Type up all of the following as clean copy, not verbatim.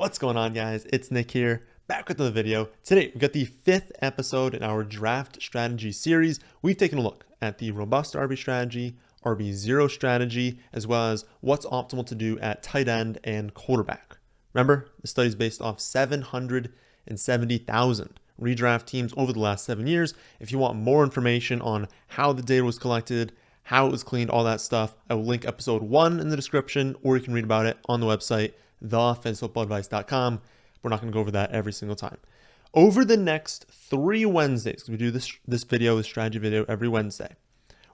What's going on, guys? It's Nick here, back with another video. Today, we've got the 5th episode in our draft strategy series. We've taken a look at the robust RB strategy, RB0 strategy, as well as what's optimal to do at tight end and quarterback. Remember, the study is based off 770,000 redraft teams over the last 7 years. If you want more information on how the data was collected, how it was cleaned, all that stuff, I will link episode 1 in the description, or you can read about it on the website, thefantasyfootballadvice.com. We're not going to go over that every single time. Over the next 3 Wednesdays, because we do this video, this strategy video every Wednesday,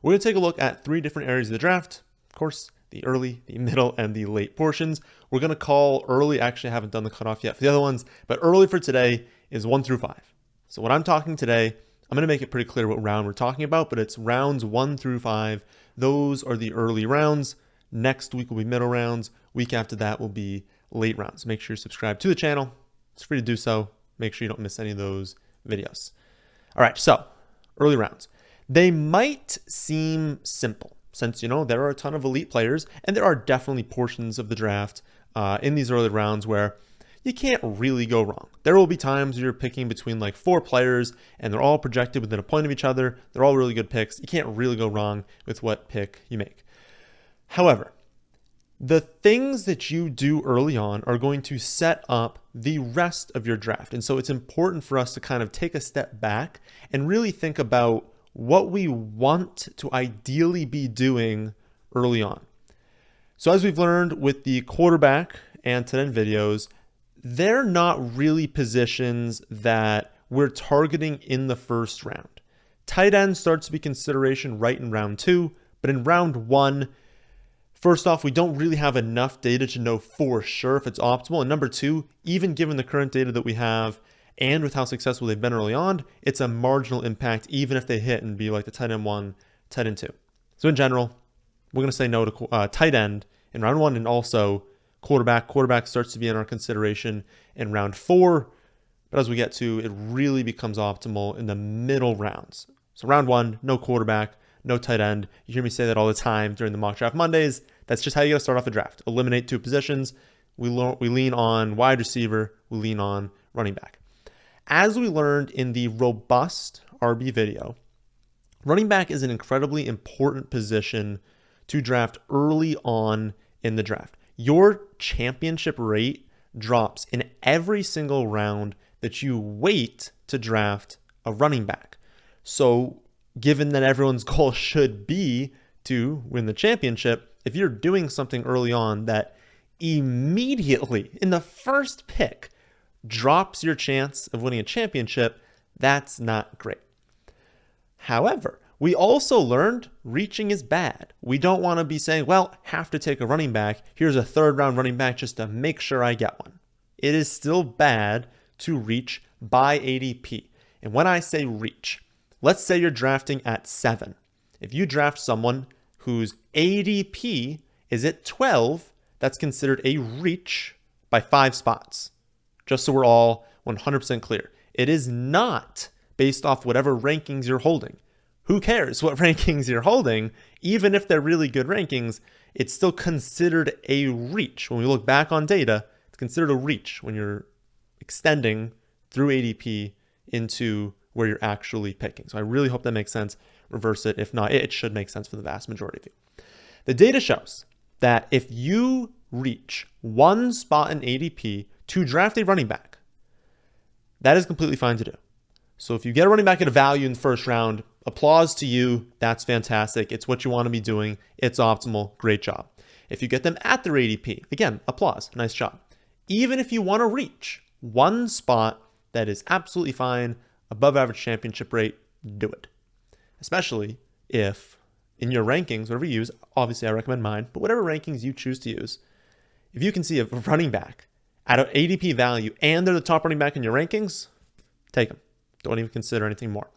we're going to take a look at 3 different areas of the draft. Of course, the early, the middle, and the late portions. We're going to call early, actually I haven't done the cutoff yet for the other ones, but early for today is 1 through 5. So when I'm talking today, I'm going to make it pretty clear what round we're talking about, but it's rounds 1 through 5. Those are the early rounds. Next week will be middle rounds. Week after that will be late rounds. Make sure you subscribe to the channel. It's free to do so. Make sure you don't miss any of those videos. All right, so early rounds. They might seem simple since, there are a ton of elite players, and there are definitely portions of the draft in these early rounds where you can't really go wrong. There will be times you're picking between like 4 players and they're all projected within a point of each other. They're all really good picks. You can't really go wrong with what pick you make. However, the things that you do early on are going to set up the rest of your draft. And so it's important for us to kind of take a step back and really think about what we want to ideally be doing early on. So as we've learned with the quarterback and tight end videos, they're not really positions that we're targeting in the first round. Tight end starts to be consideration right in round 2, but in round 1, first off, we don't really have enough data to know for sure if it's optimal. And number 2, even given the current data that we have and with how successful they've been early on, it's a marginal impact even if they hit and be like the tight end 1, tight end 2. So in general, we're going to say no to tight end in round 1, and also quarterback. Quarterback starts to be in our consideration in round 4, but as we get to, it really becomes optimal in the middle rounds. So round 1, no quarterback, no tight end. You hear me say that all the time during the mock draft Mondays. That's just how you got to start off the draft. Eliminate 2 positions. We lean on wide receiver. We lean on running back. As we learned in the robust RB video, running back is an incredibly important position to draft early on in the draft. Your championship rate drops in every single round that you wait to draft a running back. So given that everyone's goal should be to win the championship, if you're doing something early on that immediately in the first pick drops your chance of winning a championship, that's not great. However, we also learned reaching is bad. We don't want to be saying, well, have to take a running back. Here's a 3rd round running back just to make sure I get one. It is still bad to reach by ADP. And when I say reach, let's say you're drafting at 7. If you draft someone whose ADP is at 12, that's considered a reach by 5 spots. Just so we're all 100% clear. It is not based off whatever rankings you're holding. Who cares what rankings you're holding? Even if they're really good rankings, it's still considered a reach. When we look back on data, it's considered a reach when you're extending through ADP into where you're actually picking. So I really hope that makes sense. Reverse it. If not, it should make sense for the vast majority of you. The data shows that if you reach 1 spot in ADP to draft a running back, that is completely fine to do. So if you get a running back at a value in the first round, applause to you. That's fantastic. It's what you want to be doing. It's optimal. Great job. If you get them at their ADP, again, applause. Nice job. Even if you want to reach 1 spot, that is absolutely fine. Above average championship rate, do it. Especially if in your rankings, whatever you use, obviously I recommend mine, but whatever rankings you choose to use, if you can see a running back at an ADP value and they're the top running back in your rankings, take them. Don't even consider anything more.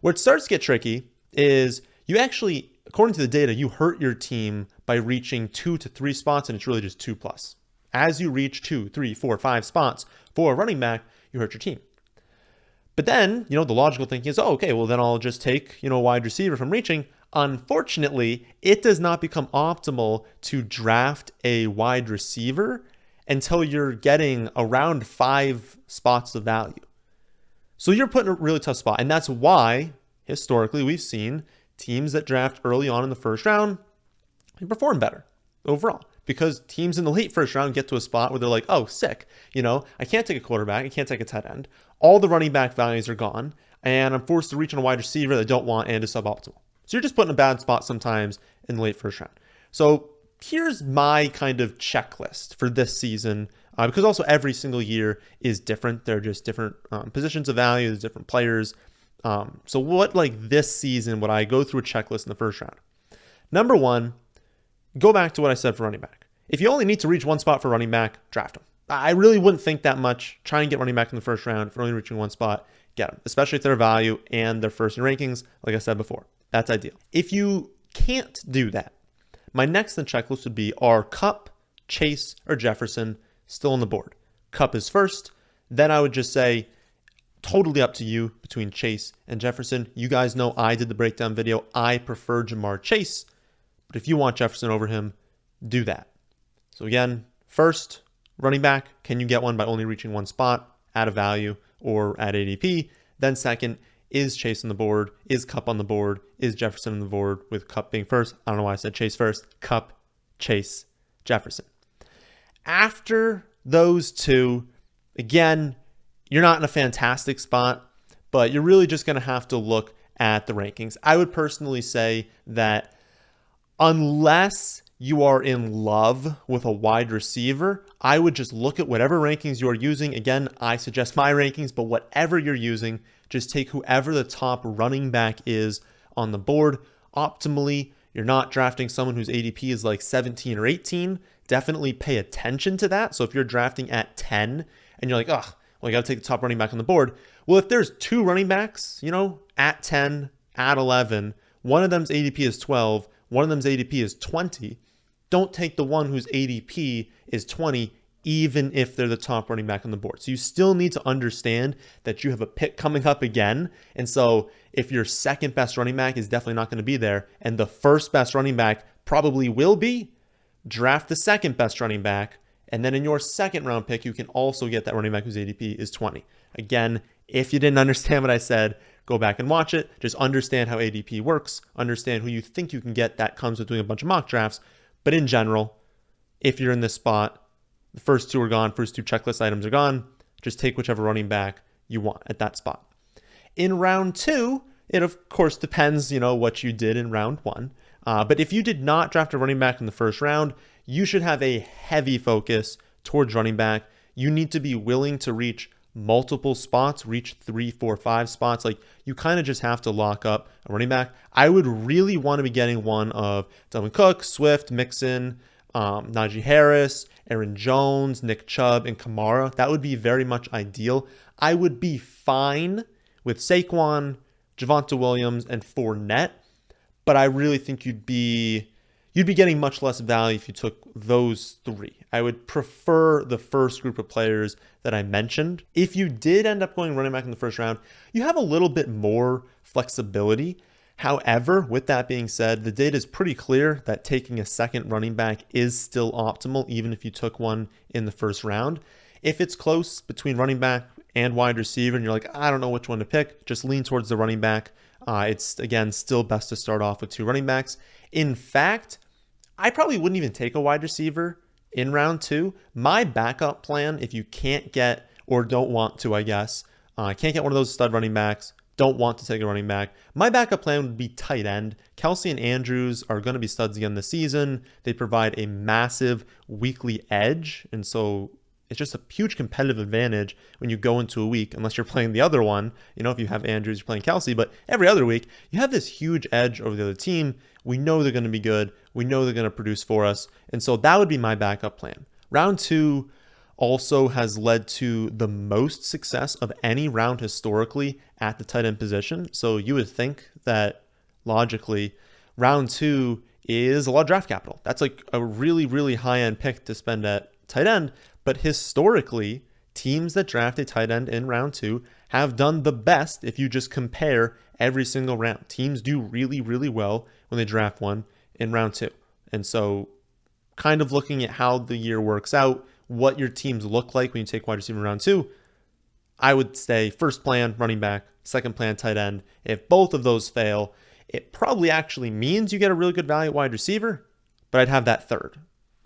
Where it starts to get tricky is you actually, according to the data, you hurt your team by reaching 2 to 3 spots, and it's really just 2+. As you reach 2, 3, 4, 5 spots for a running back, you hurt your team. But then, the logical thinking is, okay, well then I'll just take, a wide receiver from reaching. Unfortunately, it does not become optimal to draft a wide receiver until you're getting around 5 spots of value. So you're put in a really tough spot. And that's why, historically, we've seen teams that draft early on in the first round perform better overall. Because teams in the late first round get to a spot where they're like, oh, sick. I can't take a quarterback. I can't take a tight end. All the running back values are gone. And I'm forced to reach on a wide receiver that I don't want and is suboptimal. So you're just put in a bad spot sometimes in the late first round. So here's my kind of checklist for this season, because also every single year is different. There are just different positions of value. There's different players. So this season, would I go through a checklist in the first round? Number one, go back to what I said for running back. If you only need to reach one spot for running back, draft them. I really wouldn't think that much. Try and get running back in the first round. If you're only reaching one spot, get them, especially if they're value and they're first in rankings, like I said before. That's ideal. If you can't do that, my next in the checklist would be, are Kupp, Chase, or Jefferson still on the board? Kupp is first. Then I would just say, totally up to you between Chase and Jefferson. You guys know I did the breakdown video. I prefer Jamar Chase, but if you want Jefferson over him, do that. So again, first, running back, can you get one by only reaching one spot at a value or at ADP? Then second, is Chase on the board? Is Kupp on the board? Is Jefferson on the board, with Kupp being first? I don't know why I said Chase first. Kupp, Chase, Jefferson. After those two, again, you're not in a fantastic spot, but you're really just going to have to look at the rankings. I would personally say that unless you are in love with a wide receiver, I would just look at whatever rankings you are using. Again, I suggest my rankings, but whatever you're using, just take whoever the top running back is on the board. Optimally, you're not drafting someone whose ADP is like 17 or 18. Definitely pay attention to that. So if you're drafting at 10 and you're like, well, I got to take the top running back on the board. Well, if there's two running backs, at 10, at 11, one of them's ADP is 12, one of them's ADP is 20, don't take the one whose ADP is 20, even if they're the top running back on the board. So you still need to understand that you have a pick coming up again. And so if your second best running back is definitely not going to be there, and the first best running back probably will be, draft the second best running back. And then in your second round pick, you can also get that running back whose ADP is 20. Again, if you didn't understand what I said, go back and watch it. Just understand how ADP works. Understand who you think you can get. That comes with doing a bunch of mock drafts. But in general, if you're in this spot, the first two are gone, first two checklist items are gone, just take whichever running back you want at that spot. In round two, it of course depends, what you did in round one. But if you did not draft a running back in the first round, you should have a heavy focus towards running back. You need to be willing to reach multiple spots, reach 3, 4, 5 spots. Like, you kind of just have to lock up a running back. I would really want to be getting one of Dalvin Cook, Swift, Mixon, Najee Harris, Aaron Jones, Nick Chubb, and Kamara. That would be very much ideal. I would be fine with Saquon, Javonte Williams, and Fournette, but I really think you'd be getting much less value if you took those three. I would prefer the first group of players that I mentioned. If you did end up going running back in the first round, you have a little bit more flexibility. However, with that being said, the data is pretty clear that taking a second running back is still optimal, even if you took one in the first round. If it's close between running back and wide receiver, and you're like, I don't know which one to pick, just lean towards the running back. It's, again, still best to start off with two running backs. In fact, I probably wouldn't even take a wide receiver in round two. My backup plan, if you can't get, or don't want to, I guess, can't get one of those stud running backs, don't want to take a running back, my backup plan would be tight end. Kelsey and Andrews are going to be studs again this season. They provide a massive weekly edge, and so it's just a huge competitive advantage when you go into a week, unless you're playing the other one. If you have Andrews, you're playing Kelsey, but every other week, you have this huge edge over the other team. We know they're going to be good. We know they're going to produce for us. And so that would be my backup plan. Round two also has led to the most success of any round historically at the tight end position. So you would think that logically, round two is a lot of draft capital. That's like a really, really high-end pick to spend at tight end. But historically, teams that draft a tight end in round two have done the best if you just compare every single round. Teams do really, really well when they draft one in round two. And so kind of looking at how the year works out, what your teams look like when you take wide receiver in round 2, I would say first plan, running back, second plan, tight end. If both of those fail, it probably actually means you get a really good value at wide receiver, but I'd have that third.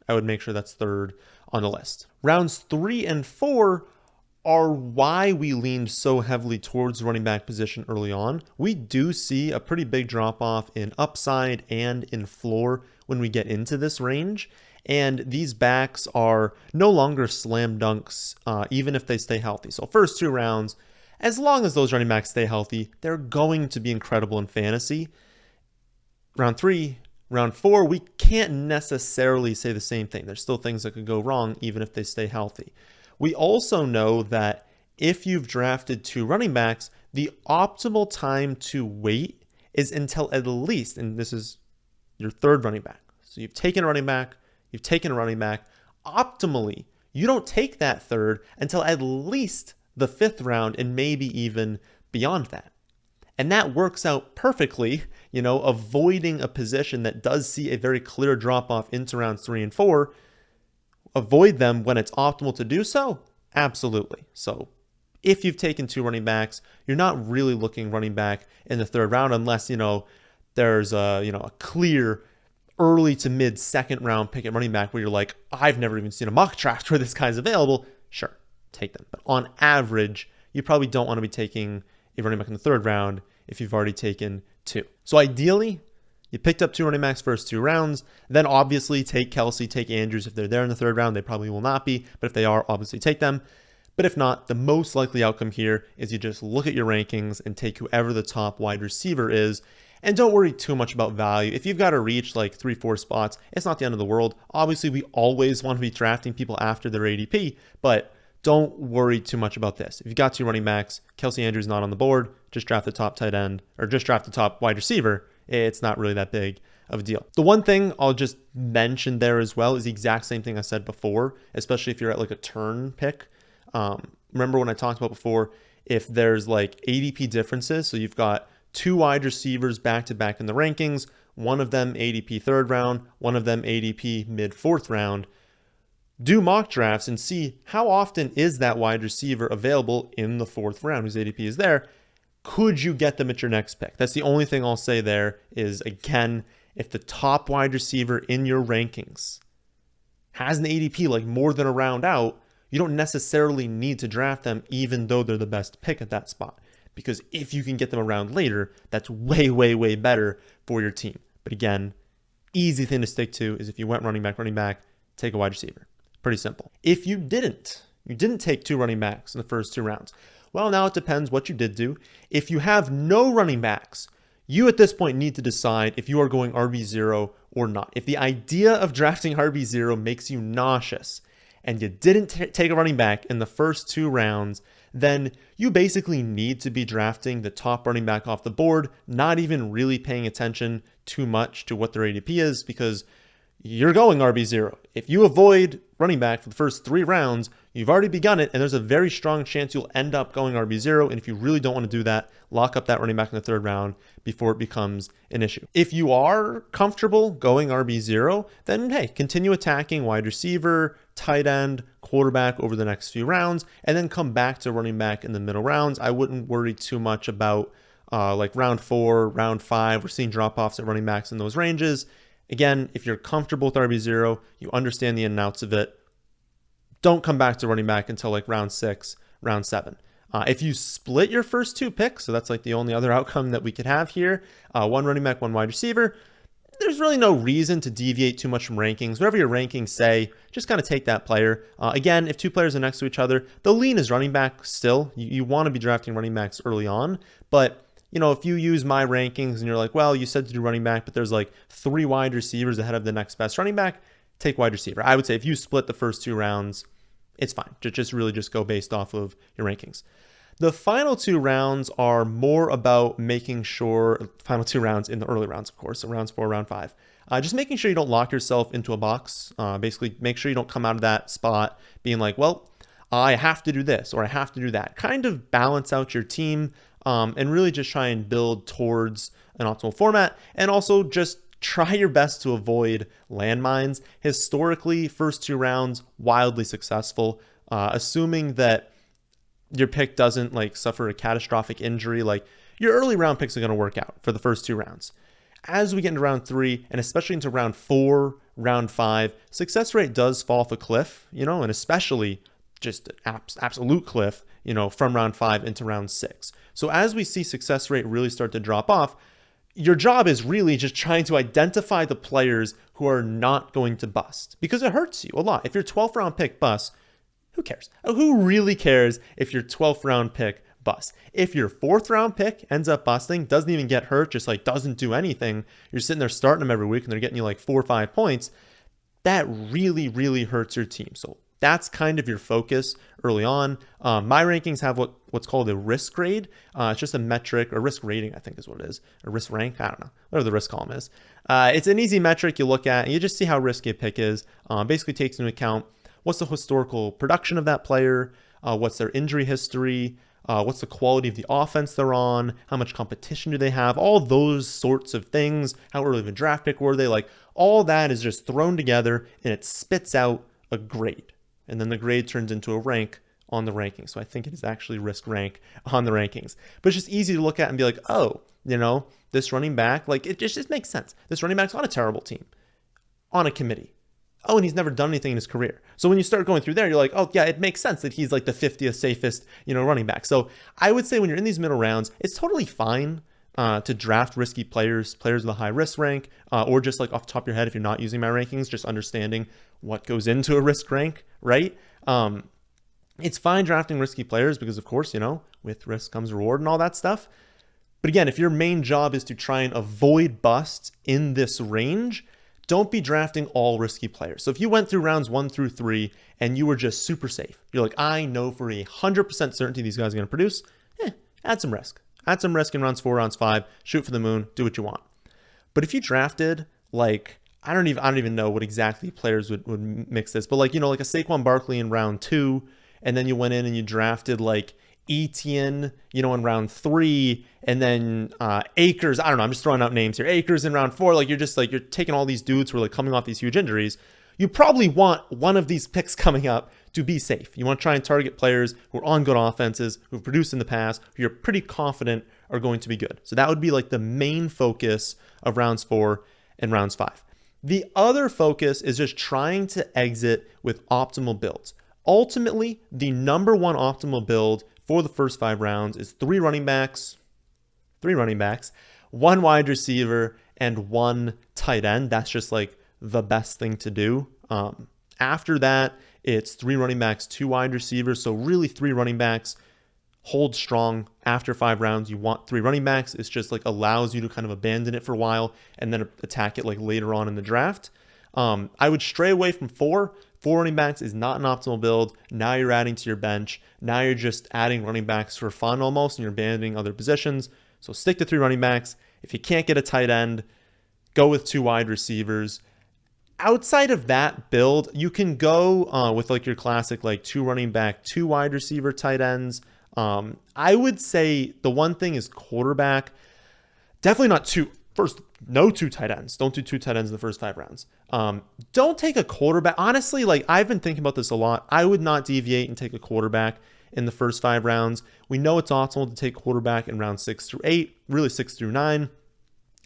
I would make sure that's third on the list. Rounds 3 and 4 are why we leaned so heavily towards running back position early on. We do see a pretty big drop off in upside and in floor when we get into this range. And these backs are no longer slam dunks, even if they stay healthy. So first 2 rounds, as long as those running backs stay healthy, they're going to be incredible in fantasy. Round 3, round 4, we can't necessarily say the same thing. There's still things that could go wrong even if they stay healthy. We also know that if you've drafted 2 running backs, the optimal time to wait is until at least, and this is your third running back. So you've taken a running back, you've taken a running back. Optimally, you don't take that third until at least the 5th round and maybe even beyond that. And that works out perfectly, avoiding a position that does see a very clear drop off into rounds 3 and 4. Avoid them when it's optimal to do so? Absolutely. So if you've taken 2 running backs, you're not really looking running back in the 3rd round unless, there's a clear early to mid 2nd round pick at running back where you're like, I've never even seen a mock draft where this guy's available. Sure, take them. But on average, you probably don't want to be taking a running back in the 3rd round if you've already taken 2. So ideally, you picked up 2 running backs first 2 rounds, then obviously take Kelsey, take Andrews. If they're there in the 3rd round, they probably will not be, but if they are, obviously take them. But if not, the most likely outcome here is you just look at your rankings and take whoever the top wide receiver is, and don't worry too much about value. If you've got to reach like 3-4 spots, it's not the end of the world. Obviously, we always want to be drafting people after their ADP, but don't worry too much about this. If you got 2 running backs, Kelsey Andrews not on the board, just draft the top tight end, or just draft the top wide receiver. It's not really that big of a deal. The one thing I'll just mention there as well is the exact same thing I said before, especially if you're at like a turn pick. Remember when I talked about before, if there's like ADP differences, so you've got 2 wide receivers back to back in the rankings, one of them ADP 3rd round, one of them ADP mid 4th round, do mock drafts and see how often is that wide receiver available in the 4th round whose ADP is there. Could you get them at your next pick? That's the only thing I'll say there is, again, if the top wide receiver in your rankings has an ADP like more than a round out, you don't necessarily need to draft them even though they're the best pick at that spot. Because if you can get them around later, that's way, way, way better for your team. But again, easy thing to stick to is if you went running back, take a wide receiver. Pretty simple. If you didn't take 2 running backs in the first 2 rounds, well, now it depends what you did do. If you have no running backs, you at this point need to decide if you are going RB0 or not. If the idea of drafting RB0 makes you nauseous and you didn't take a running back in the first 2 rounds, then you basically need to be drafting the top running back off the board, not even really paying attention too much to what their ADP is, because you're going RB0. If you avoid running back for the first 3 rounds, you've already begun it, and there's a very strong chance you'll end up going RB0. And if you really don't want to do that, lock up that running back in the 3rd round before it becomes an issue. If you are comfortable going RB0, then hey, continue attacking wide receiver, tight end, quarterback over the next few rounds, and then come back to running back in the middle rounds. I wouldn't worry too much about like round 4, round 5. We're seeing drop-offs at running backs in those ranges. Again, if you're comfortable with RB0, you understand the in and outs of it, don't come back to running back until like round 6, round 7. If you split your first 2 picks, so that's like the only other outcome that we could have here, 1 running back, 1 wide receiver, there's really no reason to deviate too much from rankings. Whatever your rankings say, just kind of take that player. Again, if 2 players are next to each other, the lean is running back still. You want to be drafting running backs early on, but if you use my rankings and you're like, well, you said to do running back, but there's like 3 wide receivers ahead of the next best running back, take wide receiver. I would say if you split the first 2 rounds, it's fine. Just really go based off of your rankings. The final 2 rounds are more about making sure, final 2 rounds in the early rounds, of course, so rounds 4, round 5. Just making sure you don't lock yourself into a box. Basically, make sure you don't come out of that spot being like, well, I have to do this or I have to do that. Kind of balance out your team and really just try and build towards an optimal format, and also just try your best to avoid landmines. Historically, first 2 rounds, wildly successful. Assuming that your pick doesn't like suffer a catastrophic injury, like your early round picks are going to work out for the first 2 rounds. As we get into round 3, and especially into round 4, round 5, success rate does fall off a cliff, and especially just an absolute cliff, from round 5 into round 6. So as we see success rate really start to drop off, your job is really just trying to identify the players who are not going to bust, because it hurts you a lot. If your 12th round pick busts, who cares? Who really cares if your 12th round pick busts? If your 4th round pick ends up busting, doesn't even get hurt, just like doesn't do anything, you're sitting there starting them every week and they're getting you like 4 or 5 points, that really, really hurts your team. So that's kind of your focus early on. My rankings have what's called a risk grade. It's just a metric, or risk rating, I think is what it is. A risk rank, I don't know, whatever the risk column is. It's an easy metric you look at and you just see how risky a pick is. Basically takes into account what's the historical production of that player, what's their injury history, what's the quality of the offense they're on, how much competition do they have, all those sorts of things, how early of a draft pick were they, like all that is just thrown together and it spits out a grade. And then the grade turns into a rank on the rankings. So I think it is actually risk rank on the rankings. But it's just easy to look at and be like, oh, this running back, like it just makes sense. This running back's on a terrible team, on a committee. Oh, and he's never done anything in his career. So when you start going through there, you're like, oh yeah, it makes sense that he's like the 50th safest, running back. So I would say when you're in these middle rounds, it's totally fine to draft risky players with a high risk rank, or just like off the top of your head, if you're not using my rankings, just understanding what goes into a risk rank, right? It's fine drafting risky players because of course, with risk comes reward and all that stuff. But again, if your main job is to try and avoid busts in this range, don't be drafting all risky players. So if you went through rounds 1 through 3 and you were just super safe, you're like, I know for 100% certainty these guys are going to produce, add some risk. Add some risk in rounds 4, rounds 5, shoot for the moon, do what you want. But if you drafted like, I don't even know what exactly players would mix this, but like, like a Saquon Barkley in round 2, and then you went in and you drafted like Etienne, in round 3, and then Akers, I don't know, I'm just throwing out names here, Akers in round 4, like you're taking all these dudes who are like coming off these huge injuries. You probably want one of these picks coming up to be safe. You want to try and target players who are on good offenses, who've produced in the past, who you're pretty confident are going to be good. So that would be like the main focus of rounds 4 and rounds 5. The other focus is just trying to exit with optimal builds. Ultimately, the number one optimal build for the first 5 rounds is 3 running backs, 1 wide receiver, and 1 tight end. That's just like the best thing to do. After that, it's 3 running backs, 2 wide receivers. So really 3 running backs. Hold strong after 5 rounds. You want 3 running backs. It's just like allows you to kind of abandon it for a while and then attack it like later on in the draft. I would stray away from 4. 4 running backs is not an optimal build. Now you're adding to your bench. Now you're just adding running backs for fun almost, and you're abandoning other positions. So stick to 3 running backs. If you can't get a tight end, go with 2 wide receivers. Outside of that build, you can go with like your classic like 2 running back, 2 wide receiver tight ends. I would say the one thing is quarterback. Definitely not 2. First, no 2 tight ends. Don't do 2 tight ends in the first 5 rounds. Don't take a quarterback. Honestly, like I've been thinking about this a lot. I would not deviate and take a quarterback in the first 5 rounds. We know it's optimal to take quarterback in rounds 6 through 8, really 6 through 9.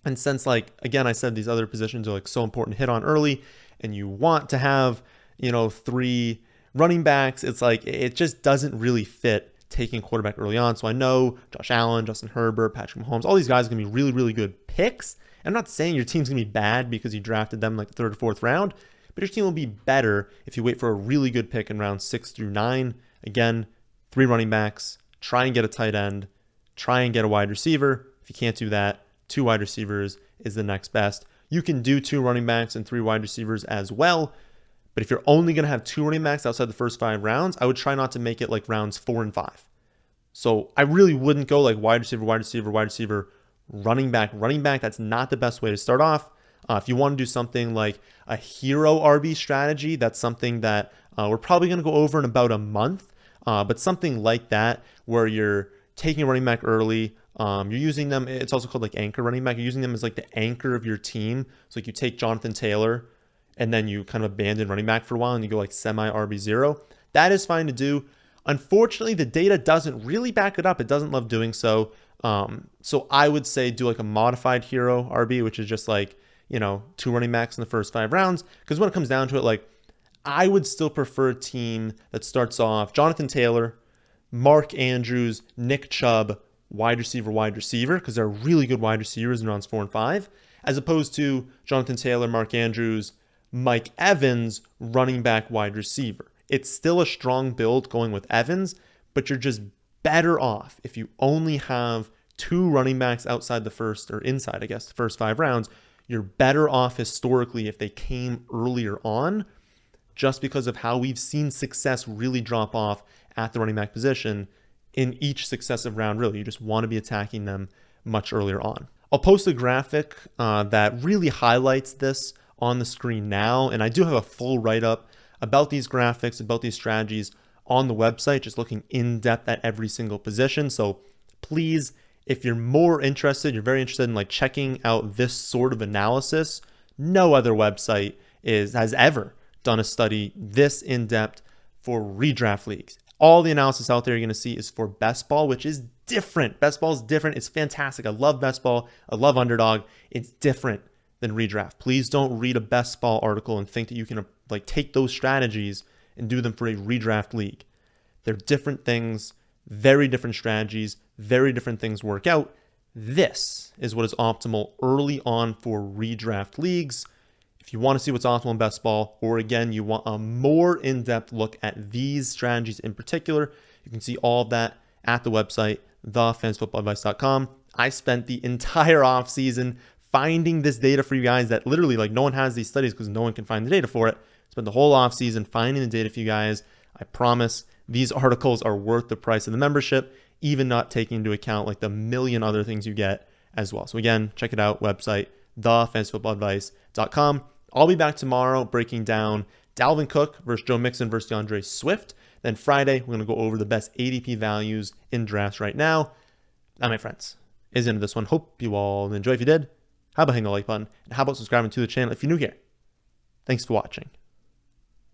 And since like, again, I said these other positions are like so important to hit on early and you want to have, 3 running backs, it's like, it just doesn't really fit taking quarterback early on. So I know Josh Allen, Justin Herbert, Patrick Mahomes, all these guys are going to be really, really good picks. I'm not saying your team's going to be bad because you drafted them like the 3rd or 4th round, but your team will be better if you wait for a really good pick in rounds 6 through 9. Again, 3 running backs, try and get a tight end, try and get a wide receiver. If you can't do that, 2 wide receivers is the next best. You can do 2 running backs and 3 wide receivers as well. But if you're only going to have 2 running backs outside the first 5 rounds, I would try not to make it like rounds 4 and 5. So I really wouldn't go like wide receiver, running back. That's not the best way to start off. If you want to do something like a hero RB strategy, that's something that we're probably going to go over in about a month. But something like that where you're taking a running back early, You're using them. It's also called like anchor running back. You're using them as like the anchor of your team. So like you take Jonathan Taylor and then you kind of abandon running back for a while and you go like semi RB0. That is fine to do. Unfortunately, the data doesn't really back it up. It doesn't love doing so. So I would say do like a modified hero RB, which is just like, 2 running backs in the first 5 rounds. Because when it comes down to it, like I would still prefer a team that starts off Jonathan Taylor, Mark Andrews, Nick Chubb, wide receiver, because they're really good wide receivers in rounds 4 and 5, as opposed to Jonathan Taylor, Mark Andrews, Mike Evans, running back, wide receiver. It's still a strong build going with Evans, but you're just better off if you only have 2 running backs outside the first, or inside, I guess, the first 5 rounds. You're better off historically if they came earlier on, just because of how we've seen success really drop off at the running back position in each successive round. Really, you just want to be attacking them much earlier on. I'll post a graphic that really highlights this on the screen now, and I do have a full write-up about these graphics, about these strategies on the website, just looking in depth at every single position. So please, if you're more interested, you're very interested in like checking out this sort of analysis, no other website has ever done a study this in depth for redraft leagues. All the analysis out there you're going to see is for best ball, which is different. Best ball is different. It's fantastic. I love best ball. I love Underdog. It's different than redraft. Please don't read a best ball article and think that you can like take those strategies and do them for a redraft league. They're different things, very different strategies, very different things work out. This is what is optimal early on for redraft leagues. If you want to see what's optimal in best ball, or again, you want a more in-depth look at these strategies in particular, you can see all of that at the website, thefantasyfootballadvice.com. I spent the entire offseason finding this data for you guys that literally like no one has these studies because no one can find the data for it. Spent the whole offseason finding the data for you guys. I promise these articles are worth the price of the membership, even not taking into account like the million other things you get as well. So again, check it out, website, thefantasyfootballadvice.com. I'll be back tomorrow breaking down Dalvin Cook versus Joe Mixon versus DeAndre Swift. Then Friday, we're going to go over the best ADP values in drafts right now. That, my friends, is the end of this one. Hope you all enjoy. If you did, how about hitting the like button? And how about subscribing to the channel if you're new here? Thanks for watching.